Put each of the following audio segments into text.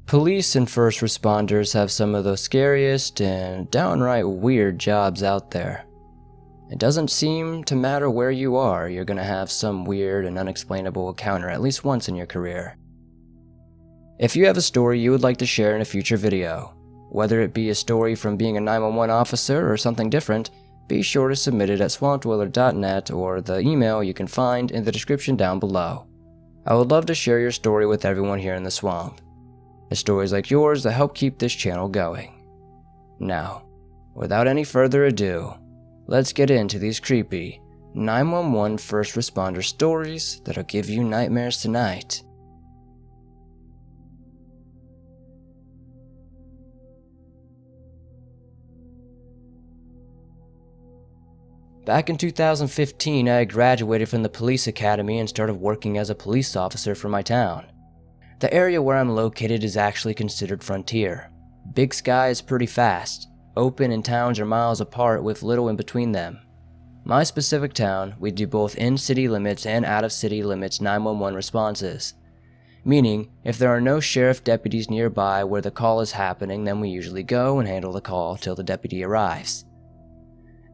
Police and first responders have some of the scariest and downright weird jobs out there. It doesn't seem to matter where you are, you're going to have some weird and unexplainable encounter at least once in your career. If you have a story you would like to share in a future video, whether it be a story from being a 911 officer or something different, be sure to submit it at swampdweller.net or the email you can find in the description down below. I would love to share your story with everyone here in the swamp. It's stories like yours that help keep this channel going. Now, without any further ado, let's get into these creepy 911 first responder stories that'll give you nightmares tonight. Back in 2015, I graduated from the police academy and started working as a police officer for my town. The area where I'm located is actually considered frontier. Big sky is pretty fast, open and towns are miles apart with little in between them. My specific town, we do both in-city limits and out-of-city limits 911 responses. Meaning, if there are no sheriff deputies nearby where the call is happening, then we usually go and handle the call till the deputy arrives.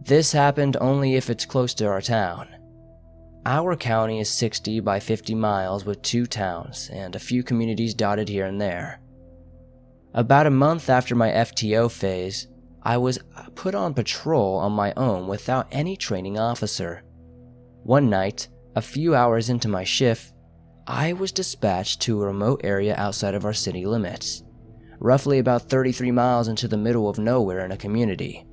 This happened only if it's close to our town. Our county is 60 by 50 miles with 2 towns and a few communities dotted here and there. About a month after my FTO phase, I was put on patrol on my own without any training officer. One night, a few hours into my shift, I was dispatched to a remote area outside of our city limits, roughly about 33 miles into the middle of nowhere in a community.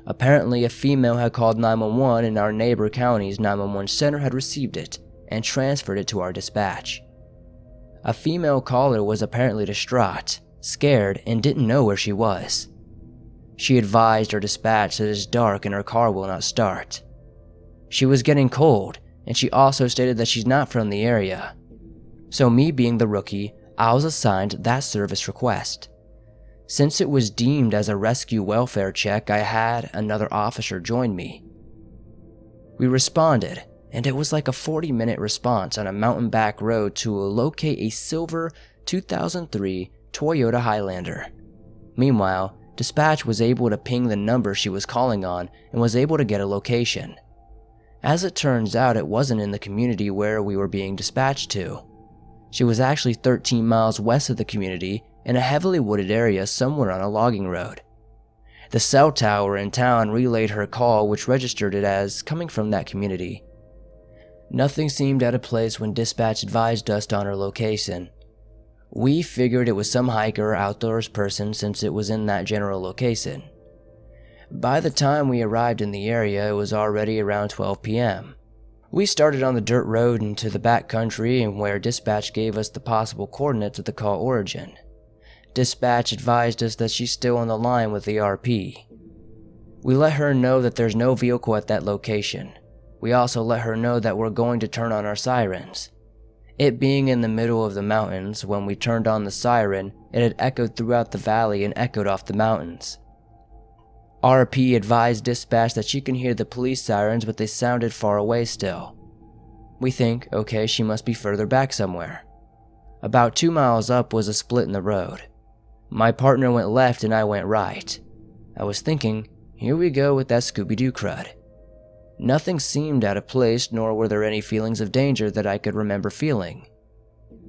Apparently, a female had called 911 and our neighbor county's 911 center had received it and transferred it to our dispatch. A female caller was apparently distraught, scared, and didn't know where she was. She advised our dispatch that it is dark and her car will not start. She was getting cold, and she also stated that she's not from the area. So me being the rookie, I was assigned that service request. Since it was deemed as a rescue welfare check, I had another officer join me. We responded, and it was like a 40-minute response on a mountain back road to locate a silver 2003 Toyota Highlander. Meanwhile, dispatch was able to ping the number she was calling on and was able to get a location. As it turns out, it wasn't in the community where we were being dispatched to. She was actually 13 miles west of the community in a heavily wooded area somewhere on a logging road. The cell tower in town relayed her call, which registered it as coming from that community. Nothing seemed out of place when dispatch advised us on her location. We figured it was some hiker or outdoors person since it was in that general location. By the time we arrived in the area, it was already around 12 p.m. We started on the dirt road into the back country and where dispatch gave us the possible coordinates of the call origin. Dispatch advised us that she's still on the line with the RP. We let her know that there's no vehicle at that location. We also let her know that we're going to turn on our sirens. It being in the middle of the mountains, when we turned on the siren, it had echoed throughout the valley and echoed off the mountains. RP advised dispatch that she can hear the police sirens, but they sounded far away still. We think, okay, she must be further back somewhere. About 2 miles up was a split in the road. My partner went left and I went right. I was thinking, here we go with that Scooby-Doo crud. Nothing seemed out of place, nor were there any feelings of danger that I could remember feeling.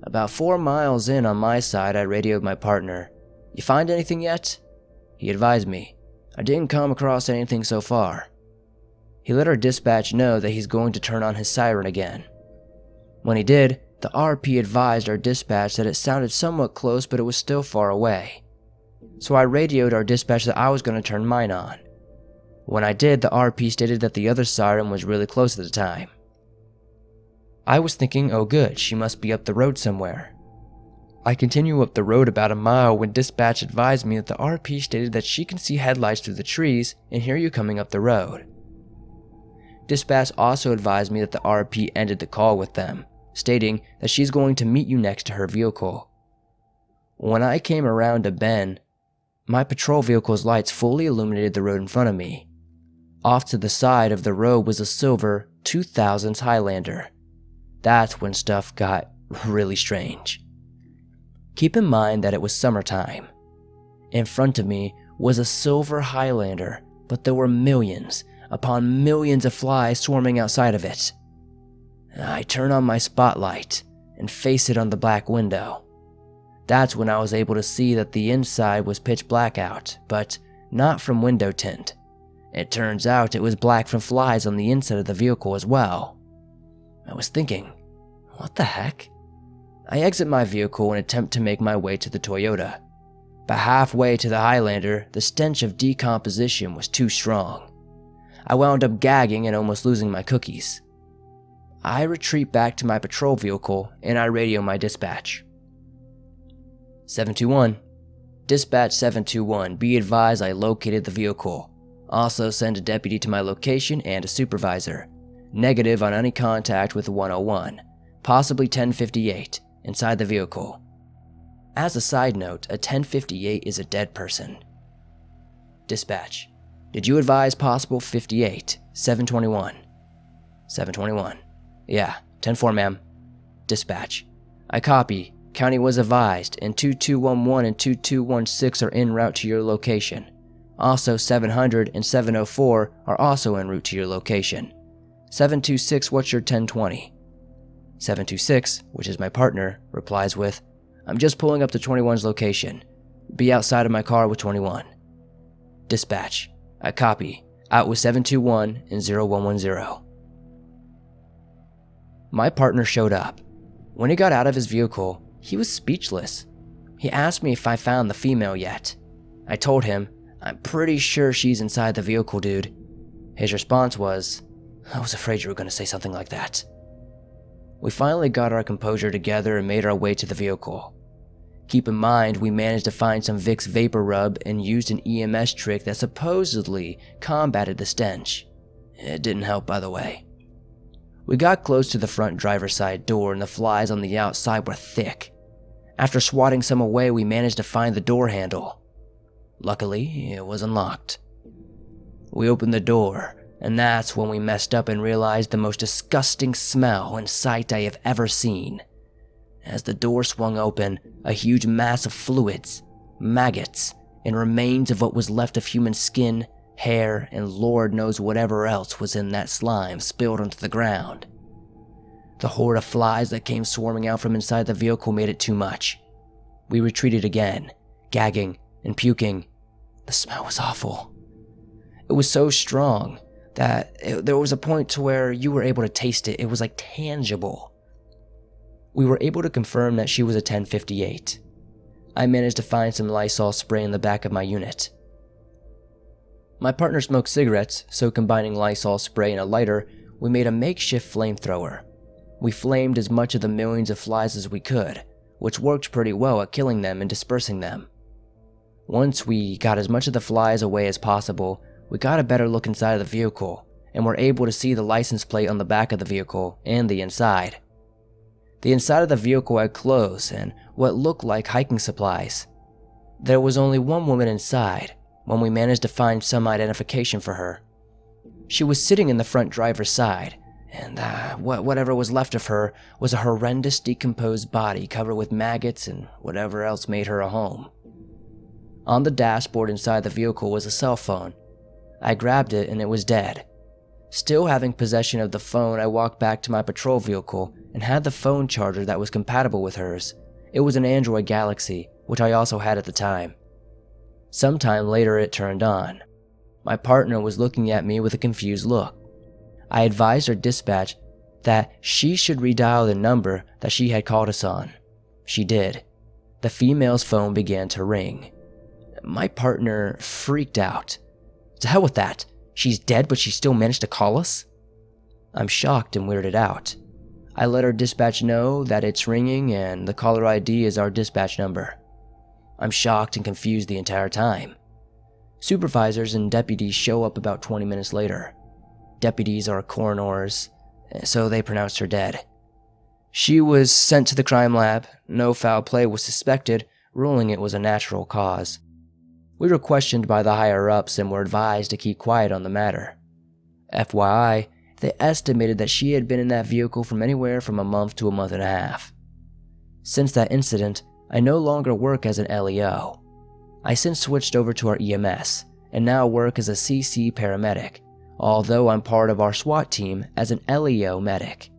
About 4 miles in on my side, I radioed my partner. "You find anything yet?" He advised me. "I didn't come across anything so far." He let our dispatch know that he's going to turn on his siren again. When he did, the RP advised our dispatch that it sounded somewhat close, but it was still far away. So I radioed our dispatch that I was going to turn mine on. When I did, the RP stated that the other siren was really close at the time. I was thinking, oh good, she must be up the road somewhere. I continue up the road about a mile when dispatch advised me that the RP stated that she can see headlights through the trees and hear you coming up the road. Dispatch also advised me that the RP ended the call with them, stating that she's going to meet you next to her vehicle. When I came around a bend, my patrol vehicle's lights fully illuminated the road in front of me. Off to the side of the road was a silver 2000s Highlander. That's when stuff got really strange. Keep in mind that it was summertime. In front of me was a silver Highlander, but there were millions upon millions of flies swarming outside of it. I turn on my spotlight and face it on the black window. That's when I was able to see that the inside was pitch black out, but not from window tint. It turns out it was black from flies on the inside of the vehicle as well. I was thinking, what the heck? I exit my vehicle and attempt to make my way to the Toyota. But halfway to the Highlander, the stench of decomposition was too strong. I wound up gagging and almost losing my cookies. I retreat back to my patrol vehicle and I radio my dispatch. 721. Dispatch 721, be advised I located the vehicle. Also send a deputy to my location and a supervisor. Negative on any contact with 101, possibly 1058, inside the vehicle. As a side note, a 1058 is a dead person. Dispatch. Did you advise possible 58, 721? 721. Yeah, 10-4, ma'am. Dispatch. I copy. County was advised, and 2211 and 2216 are en route to your location. Also, 700 and 704 are also en route to your location. 726, what's your 1020? 726, which is my partner, replies with, I'm just pulling up to 21's location. Be outside of my car with 21. Dispatch. I copy. Out with 721 and 0110. My partner showed up. When he got out of his vehicle, he was speechless. He asked me if I found the female yet. I told him, I'm pretty sure she's inside the vehicle, dude. His response was, I was afraid you were going to say something like that. We finally got our composure together and made our way to the vehicle. Keep in mind, we managed to find some Vicks vapor rub and used an EMS trick that supposedly combated the stench. It didn't help, by the way. We got close to the front driver's side door and the flies on the outside were thick. After swatting some away, we managed to find the door handle. Luckily, it was unlocked. We opened the door, and that's when we messed up and realized the most disgusting smell and sight I have ever seen. As the door swung open, a huge mass of fluids, maggots, and remains of what was left of human skin, hair, and Lord knows whatever else was in that slime spilled onto the ground. The horde of flies that came swarming out from inside the vehicle made it too much. We retreated again, gagging and puking. The smell was awful. It was so strong that there was a point to where you were able to taste it. It was like tangible. We were able to confirm that she was a 1058. I managed to find some Lysol spray in the back of my unit. My partner smoked cigarettes, so combining Lysol spray and a lighter, we made a makeshift flamethrower. We flamed as much of the millions of flies as we could, which worked pretty well at killing them and dispersing them. Once we got as much of the flies away as possible, we got a better look inside of the vehicle, and were able to see the license plate on the back of the vehicle and the inside. The inside of the vehicle had clothes and what looked like hiking supplies. There was only one woman inside when we managed to find some identification for her. She was sitting in the front driver's side, and whatever was left of her was a horrendous decomposed body covered with maggots and whatever else made her a home. On the dashboard inside the vehicle was a cell phone. I grabbed it and it was dead. Still having possession of the phone, I walked back to my patrol vehicle and had the phone charger that was compatible with hers. It was an Android Galaxy, which I also had at the time. Sometime later it turned on. My partner was looking at me with a confused look. I advised her dispatch that she should redial the number that she had called us on. She did. The female's phone began to ring. My partner freaked out. To hell with that. She's dead, but she still managed to call us? I'm shocked and weirded out. I let our dispatch know that it's ringing and the caller ID is our dispatch number. I'm shocked and confused the entire time. Supervisors and deputies show up about 20 minutes later. Deputies are coroners, so they pronounced her dead. She was sent to the crime lab. No foul play was suspected, ruling it was a natural cause. We were questioned by the higher-ups and were advised to keep quiet on the matter. FYI, they estimated that she had been in that vehicle from anywhere from a month to a month and a half. Since that incident, I no longer work as an LEO. I since switched over to our EMS and now work as a CC paramedic, although I'm part of our SWAT team as an LEO medic.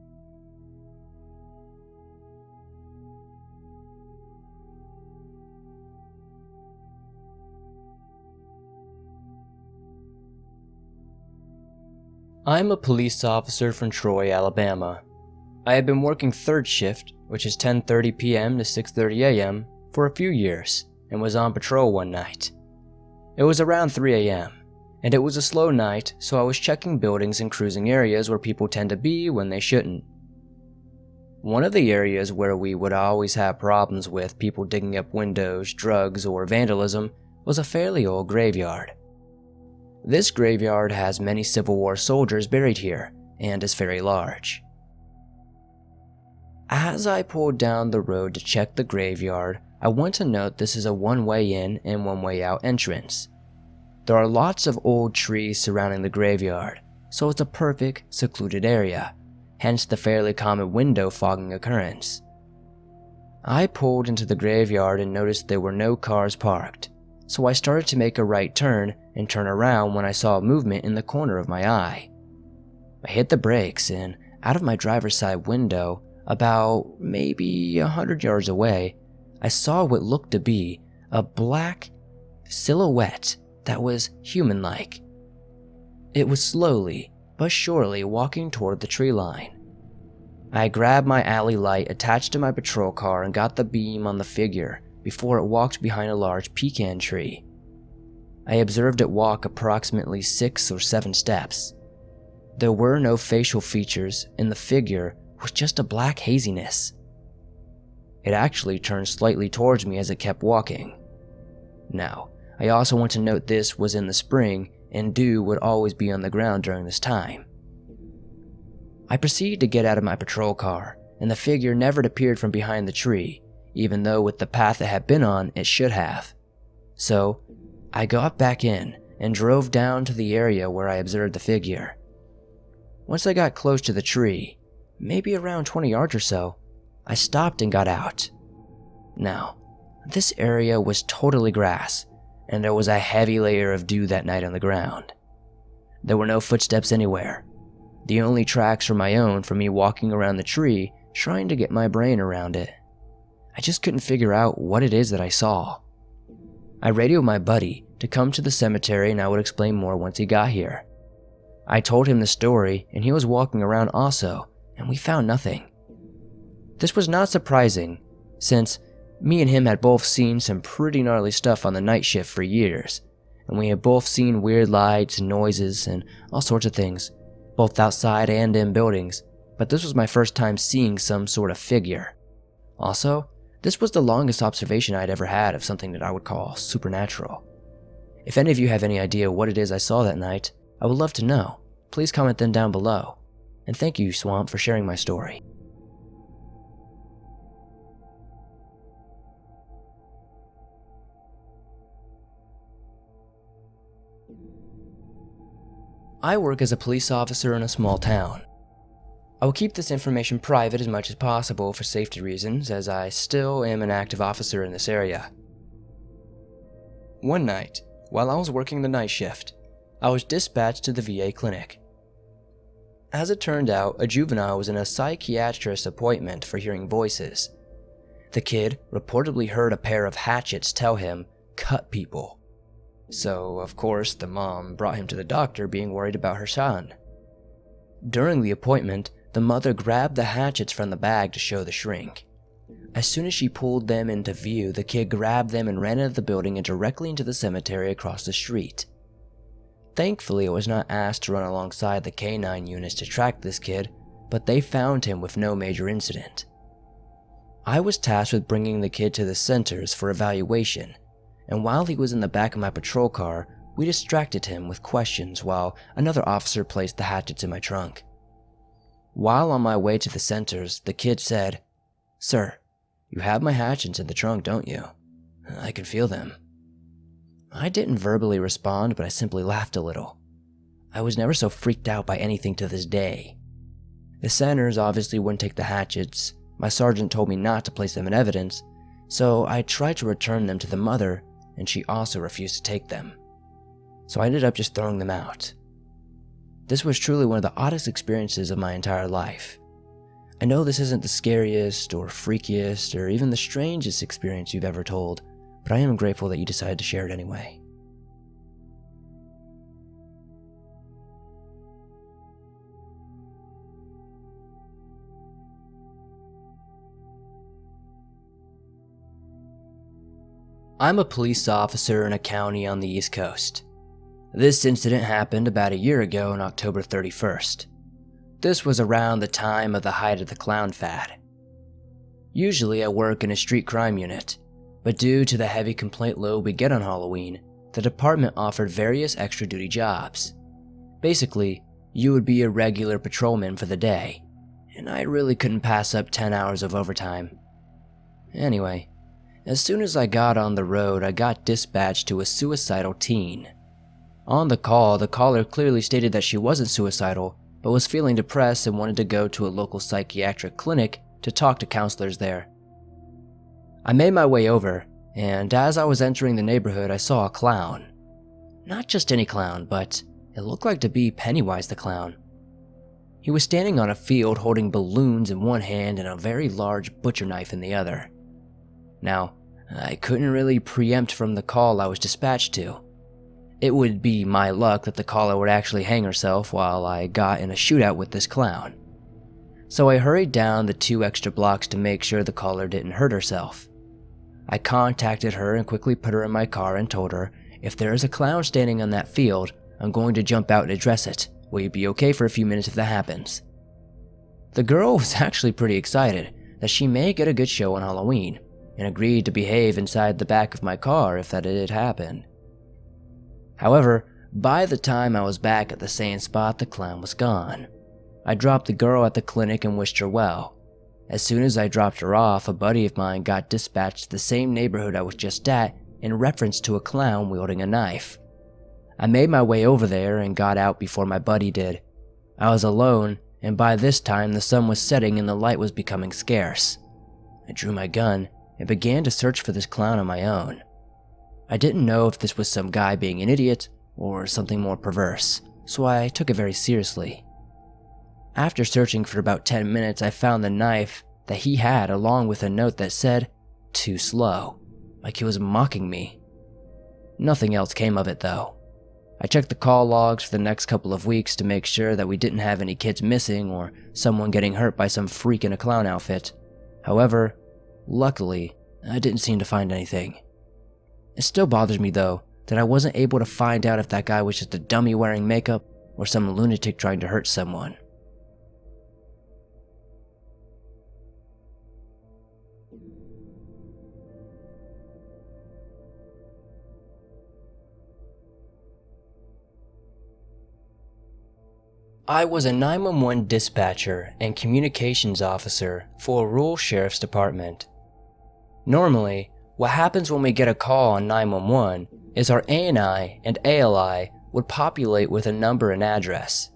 I'm a police officer from Troy, Alabama. I have been working third shift, which is 10:30 p.m. to 6:30 a.m., for a few years, and was on patrol one night. It was around 3 a.m., and it was a slow night, so I was checking buildings and cruising areas where people tend to be when they shouldn't. One of the areas where we would always have problems with people digging up windows, drugs, or vandalism was a fairly old graveyard. This graveyard has many Civil War soldiers buried here, and is very large. As I pulled down the road to check the graveyard, I want to note this is a one-way in and one-way out entrance. There are lots of old trees surrounding the graveyard, so it's a perfect, secluded area, hence the fairly common window fogging occurrence. I pulled into the graveyard and noticed there were no cars parked, so I started to make a right turn and turn around when I saw a movement in the corner of my eye. I hit the brakes and, out of my driver's side window, about maybe 100 yards away, I saw what looked to be a black silhouette that was human-like. It was slowly but surely walking toward the tree line. I grabbed my alley light attached to my patrol car and got the beam on the figure before it walked behind a large pecan tree. I observed it walk approximately 6 or 7 steps. There were no facial features, and the figure was just a black haziness. It actually turned slightly towards me as it kept walking. Now, I also want to note this was in the spring, and dew would always be on the ground during this time. I proceeded to get out of my patrol car, and the figure never appeared from behind the tree, even though with the path it had been on, it should have. So, I got back in and drove down to the area where I observed the figure. Once I got close to the tree, maybe around 20 yards or so, I stopped and got out. Now, this area was totally grass, and there was a heavy layer of dew that night on the ground. There were no footsteps anywhere. The only tracks were my own from me walking around the tree trying to get my brain around it. I just couldn't figure out what it is that I saw. I radioed my buddy to come to the cemetery and I would explain more once he got here. I told him the story and he was walking around also, and we found nothing. This was not surprising, since me and him had both seen some pretty gnarly stuff on the night shift for years, and we had both seen weird lights and noises and all sorts of things, both outside and in buildings, but this was my first time seeing some sort of figure. Also, this was the longest observation I'd ever had of something that I would call supernatural. If any of you have any idea what it is I saw that night, I would love to know. Please comment them down below. And thank you, Swamp, for sharing my story. I work as a police officer in a small town. I will keep this information private as much as possible for safety reasons, as I still am an active officer in this area. One night, while I was working the night shift, I was dispatched to the VA clinic. As it turned out, a juvenile was in a psychiatrist appointment for hearing voices. The kid reportedly heard a pair of hatchets tell him, "Cut people." So, of course, the mom brought him to the doctor being worried about her son. During the appointment, the mother grabbed the hatchets from the bag to show the shrink. As soon as she pulled them into view, the kid grabbed them and ran out of the building and directly into the cemetery across the street. Thankfully, I was not asked to run alongside the K-9 units to track this kid, but they found him with no major incident. I was tasked with bringing the kid to the centers for evaluation, and while he was in the back of my patrol car, we distracted him with questions while another officer placed the hatchets in my trunk. While on my way to the centers, the kid said, "Sir, you have my hatchets in the trunk, don't you? I can feel them." I didn't verbally respond, but I simply laughed a little. I was never so freaked out by anything to this day. The centers obviously wouldn't take the hatchets. My sergeant told me not to place them in evidence, So I tried to return them to the mother, and she also refused to take them. So I ended up just throwing them out. This was truly one of the oddest experiences of my entire life. I know this isn't the scariest or freakiest or even the strangest experience you've ever told, but I am grateful that you decided to share it anyway. I'm a police officer in a county on the East Coast. This incident happened about a year ago on October 31st. This was around the time of the height of the clown fad. Usually I work in a street crime unit, but due to the heavy complaint load we get on Halloween, the department offered various extra duty jobs. Basically, you would be a regular patrolman for the day, and I really couldn't pass up 10 hours of overtime. Anyway, as soon as I got on the road, I got dispatched to a suicidal teen. On the call, the caller clearly stated that she wasn't suicidal, but was feeling depressed and wanted to go to a local psychiatric clinic to talk to counselors there. I made my way over, and as I was entering the neighborhood, I saw a clown. Not just any clown, but it looked like to be Pennywise the clown. He was standing on a field holding balloons in one hand and a very large butcher knife in the other. Now, I couldn't really preempt from the call I was dispatched to. It would be my luck that the caller would actually hang herself while I got in a shootout with this clown. So I hurried down the 2 extra blocks to make sure the caller didn't hurt herself. I contacted her and quickly put her in my car and told her, if there is a clown standing on that field, I'm going to jump out and address it. Will you be okay for a few minutes if that happens? The girl was actually pretty excited that she may get a good show on Halloween, and agreed to behave inside the back of my car if that did happen. However, by the time I was back at the same spot, the clown was gone. I dropped the girl at the clinic and wished her well. As soon as I dropped her off, a buddy of mine got dispatched to the same neighborhood I was just at in reference to a clown wielding a knife. I made my way over there and got out before my buddy did. I was alone, and by this time the sun was setting and the light was becoming scarce. I drew my gun and began to search for this clown on my own. I didn't know if this was some guy being an idiot or something more perverse, so I took it very seriously. After searching for about 10 minutes, I found the knife that he had along with a note that said, "Too slow," like he was mocking me. Nothing else came of it though. I checked the call logs for the next couple of weeks to make sure that we didn't have any kids missing or someone getting hurt by some freak in a clown outfit. However, luckily, I didn't seem to find anything. It still bothers me though that I wasn't able to find out if that guy was just a dummy wearing makeup or some lunatic trying to hurt someone. I was a 911 dispatcher and communications officer for a rural sheriff's department. Normally, what happens when we get a call on 911 is our ANI and ALI would populate with a number and address,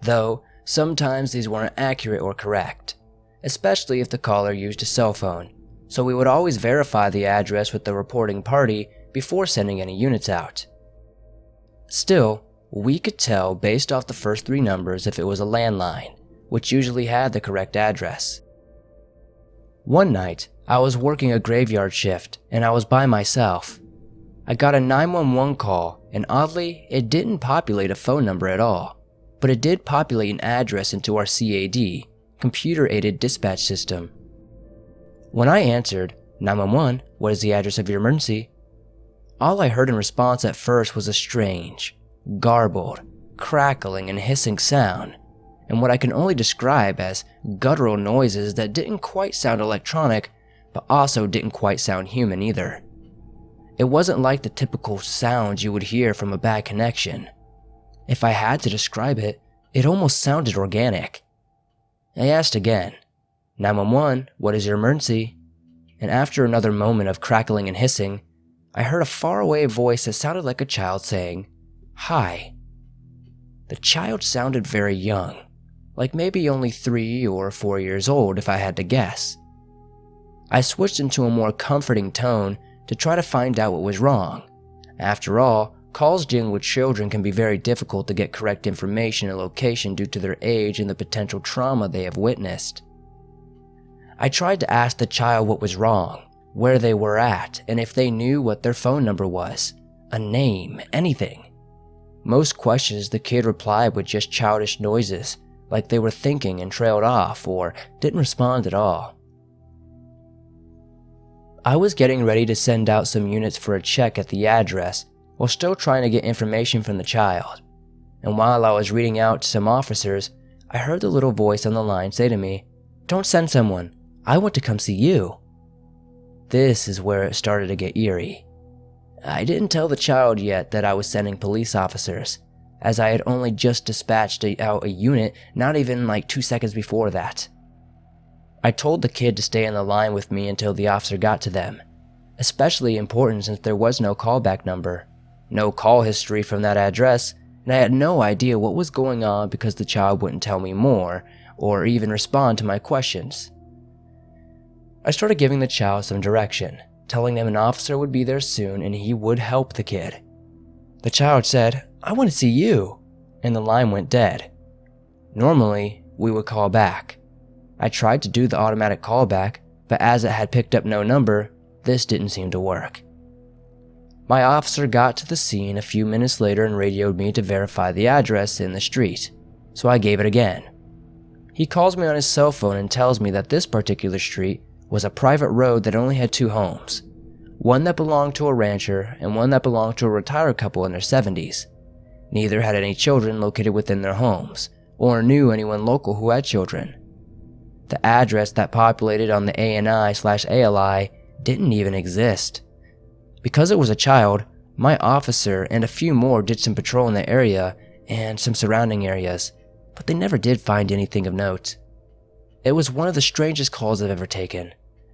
though sometimes these weren't accurate or correct, especially if the caller used a cell phone, so we would always verify the address with the reporting party before sending any units out. Still, we could tell based off the first 3 numbers if it was a landline, which usually had the correct address. One night, I was working a graveyard shift and I was by myself. I got a 911 call and oddly, it didn't populate a phone number at all, but it did populate an address into our CAD, computer-aided dispatch system. When I answered, 911, what is the address of your emergency? All I heard in response at first was a strange, garbled, crackling and hissing sound, and what I can only describe as guttural noises that didn't quite sound electronic, but also didn't quite sound human either. It wasn't like the typical sounds you would hear from a bad connection. If I had to describe it, it almost sounded organic. I asked again, 911, what is your emergency? And after another moment of crackling and hissing, I heard a faraway voice that sounded like a child saying, "Hi." The child sounded very young, like maybe only 3 or 4 years old if I had to guess. I switched into a more comforting tone to try to find out what was wrong. After all, calls dealing with children can be very difficult to get correct information and location due to their age and the potential trauma they have witnessed. I tried to ask the child what was wrong, where they were at, and if they knew what their phone number was, a name, anything. Most questions the kid replied with just childish noises, like they were thinking and trailed off or didn't respond at all. I was getting ready to send out some units for a check at the address while still trying to get information from the child. And while I was reading out to some officers, I heard the little voice on the line say to me, "Don't send someone. I want to come see you." This is where it started to get eerie. I didn't tell the child yet that I was sending police officers, as I had only just dispatched out a unit not even like 2 seconds before that. I told the kid to stay on the line with me until the officer got to them, especially important since there was no callback number, no call history from that address, and I had no idea what was going on because the child wouldn't tell me more or even respond to my questions. I started giving the child some direction, telling them an officer would be there soon and he would help the kid. The child said, "I want to see you," and the line went dead. Normally, we would call back. I tried to do the automatic callback, but as it had picked up no number, this didn't seem to work. My officer got to the scene a few minutes later and radioed me to verify the address in the street, so I gave it again. He calls me on his cell phone and tells me that this particular street was a private road that only had 2 homes, one that belonged to a rancher and one that belonged to a retired couple in their 70s. Neither had any children located within their homes, or knew anyone local who had children. The address that populated on the ANI/ALI didn't even exist. Because it was a child, my officer and a few more did some patrol in the area and some surrounding areas, but they never did find anything of note. It was one of the strangest calls I've ever taken,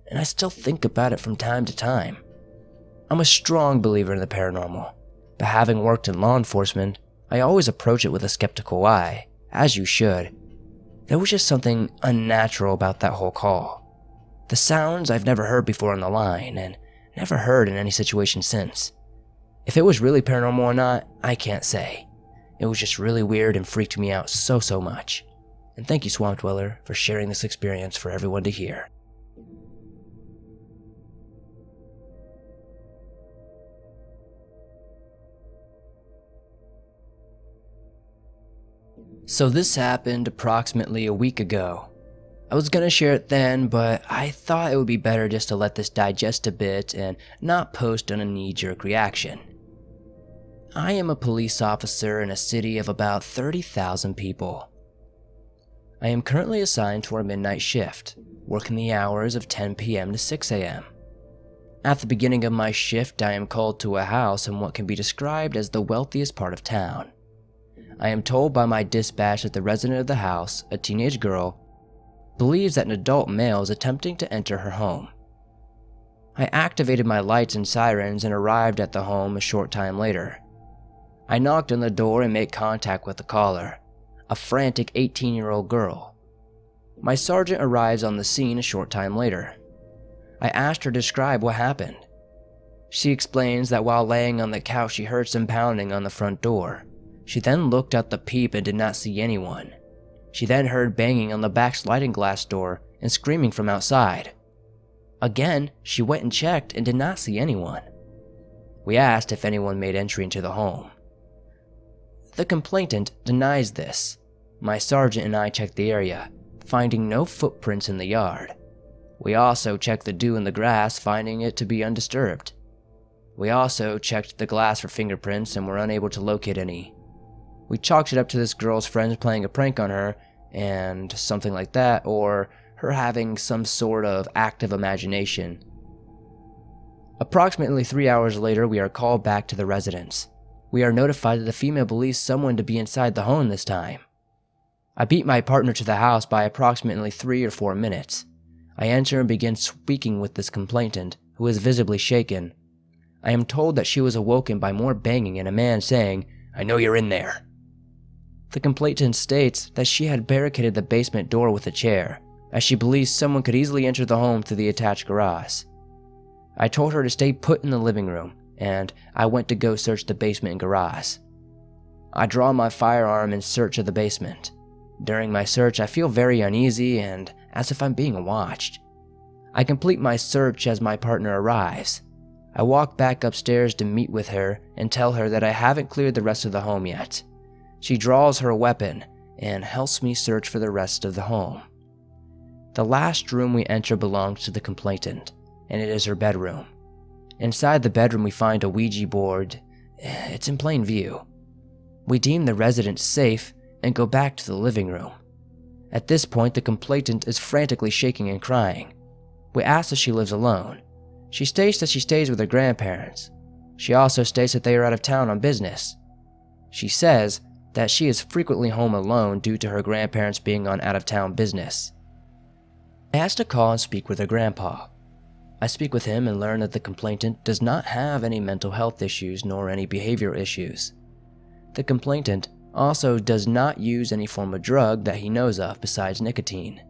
and I still think about it from time to time. I'm a strong believer in the paranormal, but having worked in law enforcement, I always approach it with a skeptical eye, as you should. There was just something unnatural about that whole call. The sounds I've never heard before on the line, and never heard in any situation since. If it was really paranormal or not, I can't say. It was just really weird and freaked me out so much. And thank you, Swamp Dweller, for sharing this experience for everyone to hear. So this happened approximately a week ago. I was gonna share it then, but I thought it would be better just to let this digest a bit and not post on a knee-jerk reaction. I am a police officer in a city of about 30,000 people. I am currently assigned to our midnight shift, working the hours of 10 p.m. to 6 a.m. At the beginning of my shift, I am called to a house in what can be described as the wealthiest part of town. I am told by my dispatch that the resident of the house, a teenage girl, believes that an adult male is attempting to enter her home. I activated my lights and sirens and arrived at the home a short time later. I knocked on the door and made contact with the caller, a frantic 18-year-old girl. My sergeant arrives on the scene a short time later. I asked her to describe what happened. She explains that while laying on the couch she heard some pounding on the front door. She then looked out the peep and did not see anyone. She then heard banging on the back sliding glass door and screaming from outside. Again, she went and checked and did not see anyone. We asked if anyone made entry into the home. The complainant denies this. My sergeant and I checked the area, finding no footprints in the yard. We also checked the dew in the grass, finding it to be undisturbed. We also checked the glass for fingerprints and were unable to locate any. We chalked it up to this girl's friends playing a prank on her and something like that, or her having some sort of active imagination. Approximately 3 hours later, we are called back to the residence. We are notified that the female believes someone to be inside the home this time. I beat my partner to the house by approximately 3 or 4 minutes. I enter and begin speaking with this complainant, who is visibly shaken. I am told that she was awoken by more banging and a man saying, "I know you're in there." The complainant states that she had barricaded the basement door with a chair, as she believes someone could easily enter the home through the attached garage. I told her to stay put in the living room, and I went to go search the basement and garage. I draw my firearm in search of the basement. During my search, I feel very uneasy and as if I'm being watched. I complete my search as my partner arrives. I walk back upstairs to meet with her and tell her that I haven't cleared the rest of the home yet. She draws her weapon and helps me search for the rest of the home. The last room we enter belongs to the complainant, and it is her bedroom. Inside the bedroom we find a Ouija board. It's in plain view. We deem the residence safe and go back to the living room. At this point, the complainant is frantically shaking and crying. We ask if she lives alone. She states that she stays with her grandparents. She also states that they are out of town on business. She says that she is frequently home alone due to her grandparents being on out-of-town business. I ask to call and speak with her grandpa. I speak with him and learn that the complainant does not have any mental health issues nor any behavior issues. The complainant also does not use any form of drug that he knows of besides nicotine.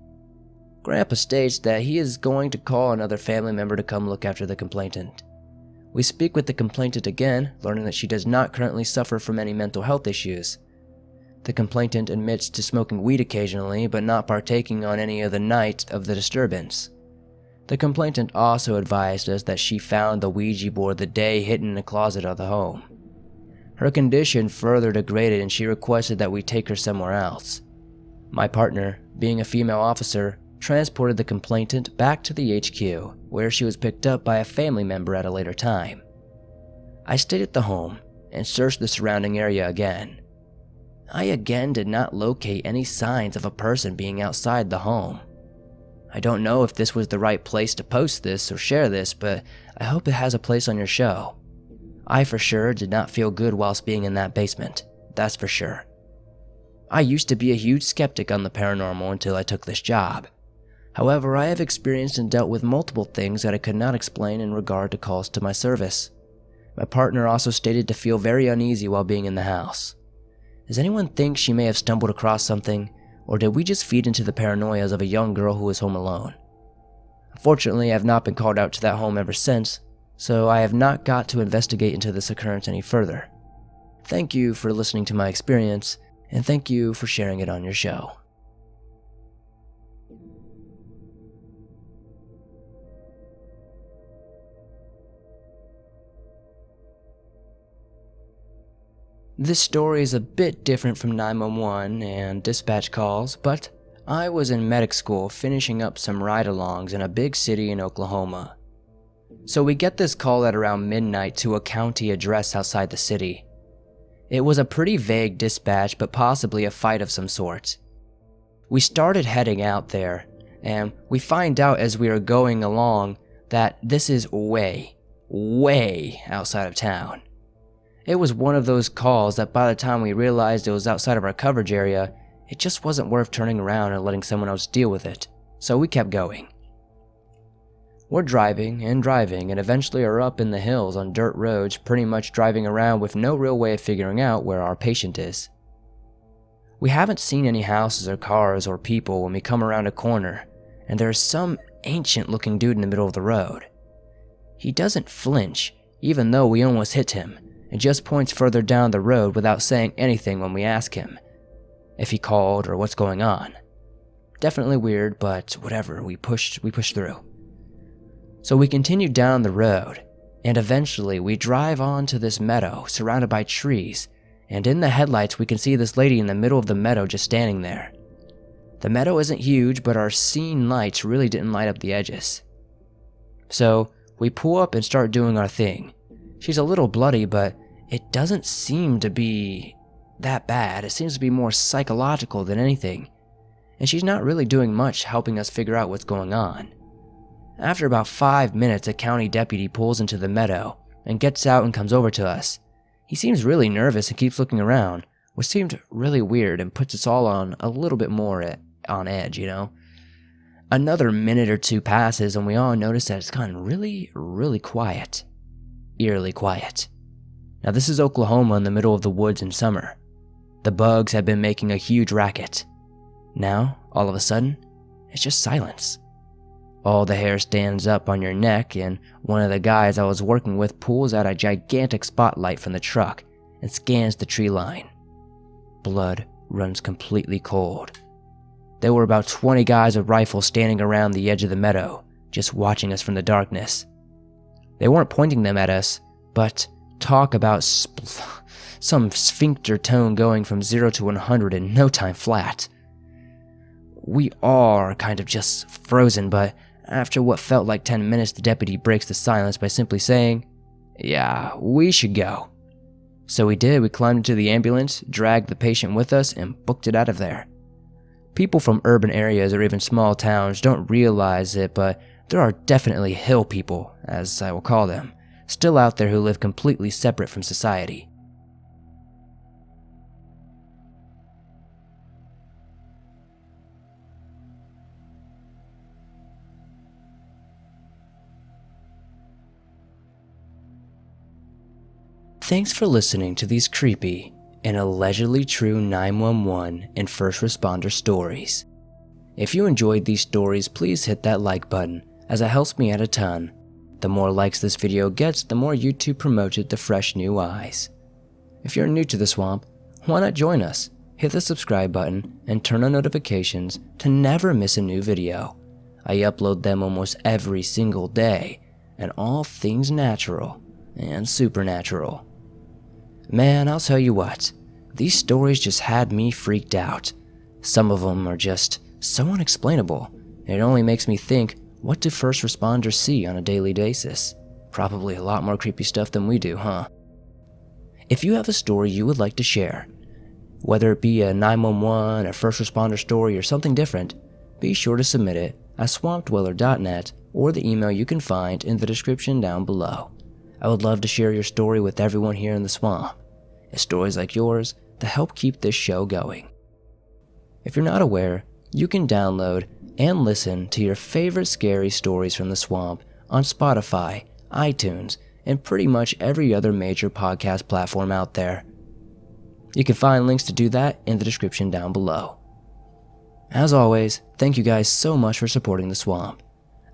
Grandpa states that he is going to call another family member to come look after the complainant. We speak with the complainant again, learning that she does not currently suffer from any mental health issues. The complainant admits to smoking weed occasionally, but not partaking on any of the night of the disturbance. The complainant also advised us that she found the Ouija board the day hidden in the closet of the home. Her condition further degraded and she requested that we take her somewhere else. My partner, being a female officer, transported the complainant back to the HQ, where she was picked up by a family member at a later time. I stayed at the home and searched the surrounding area again. I again did not locate any signs of a person being outside the home. I don't know if this was the right place to post this or share this, but I hope it has a place on your show. I for sure did not feel good whilst being in that basement, that's for sure. I used to be a huge skeptic on the paranormal until I took this job. However, I have experienced and dealt with multiple things that I could not explain in regard to calls to my service. My partner also stated to feel very uneasy while being in the house. Does anyone think she may have stumbled across something, or did we just feed into the paranoias of a young girl who was home alone? Unfortunately, I have not been called out to that home ever since, so I have not got to investigate into this occurrence any further. Thank you for listening to my experience, and thank you for sharing it on your show. This story is a bit different from 911 and dispatch calls, but I was in medic school finishing up some ride-alongs in a big city in Oklahoma. So we get this call at around midnight to a county address outside the city. It was a pretty vague dispatch, but possibly a fight of some sort. We started heading out there, and we find out as we are going along that this is way outside of town. It was one of those calls that by the time we realized it was outside of our coverage area, it just wasn't worth turning around and letting someone else deal with it, so we kept going. We're driving and eventually are up in the hills on dirt roads, pretty much driving around with no real way of figuring out where our patient is. We haven't seen any houses or cars or people when we come around a corner, and there's some ancient looking dude in the middle of the road. He doesn't flinch, even though we almost hit him, and just points further down the road without saying anything when we ask him if he called or what's going on. Definitely weird, but whatever, we pushed through. So we continue down the road, and eventually we drive onto this meadow surrounded by trees, and in the headlights we can see this lady in the middle of the meadow just standing there. The meadow isn't huge, but our scene lights really didn't light up the edges. So we pull up and start doing our thing. She's a little bloody, but it doesn't seem to be that bad. It seems to be more psychological than anything. And she's not really doing much helping us figure out what's going on. After about 5 minutes, a county deputy pulls into the meadow and gets out and comes over to us. He seems really nervous and keeps looking around, which seemed really weird and puts us all on a little bit more on edge, you know? Another minute or two passes and we all notice that it's gotten really quiet. Eerily quiet. Now this is Oklahoma in the middle of the woods in summer. The bugs have been making a huge racket. Now, all of a sudden, it's just silence. All the hair stands up on your neck, and one of the guys I was working with pulls out a gigantic spotlight from the truck and scans the tree line. Blood runs completely cold. There were about 20 guys with rifles standing around the edge of the meadow, just watching us from the darkness. They weren't pointing them at us, but talk about some sphincter tone going from 0 to 100 in no time flat. We are kind of just frozen, but after what felt like 10 minutes, the deputy breaks the silence by simply saying, "Yeah, we should go." So we did. We climbed into the ambulance, dragged the patient with us, and booked it out of there. People from urban areas or even small towns don't realize it, but there are definitely hill people, as I will call them, still out there who live completely separate from society. Thanks for listening to these creepy and allegedly true 911 and first responder stories. If you enjoyed these stories, please hit that like button, as it helps me out a ton. The more likes this video gets, the more YouTube promotes it to fresh new eyes. If you're new to the swamp, why not join us? Hit the subscribe button and turn on notifications to never miss a new video. I upload them almost every single day, and all things natural and supernatural. Man, I'll tell you what, these stories just had me freaked out. Some of them are just so unexplainable, and it only makes me think, what do first responders see on a daily basis? Probably a lot more creepy stuff than we do, huh? If you have a story you would like to share, whether it be a 911, a first responder story, or something different, be sure to submit it at swampdweller.net or the email you can find in the description down below. I would love to share your story with everyone here in the swamp. It's stories like yours that help keep this show going. If you're not aware, you can download and listen to your favorite scary stories from the swamp on Spotify, iTunes, and pretty much every other major podcast platform out there. You can find links to do that in the description down below. As always, thank you guys so much for supporting the swamp.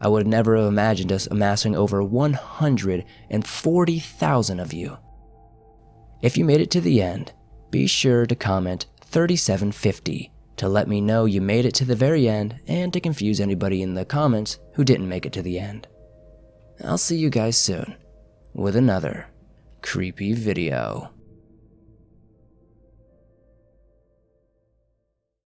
I would never have imagined us amassing over 140,000 of you. If you made it to the end, be sure to comment 3750 to let me know you made it to the very end and to confuse anybody in the comments who didn't make it to the end. I'll see you guys soon with another creepy video.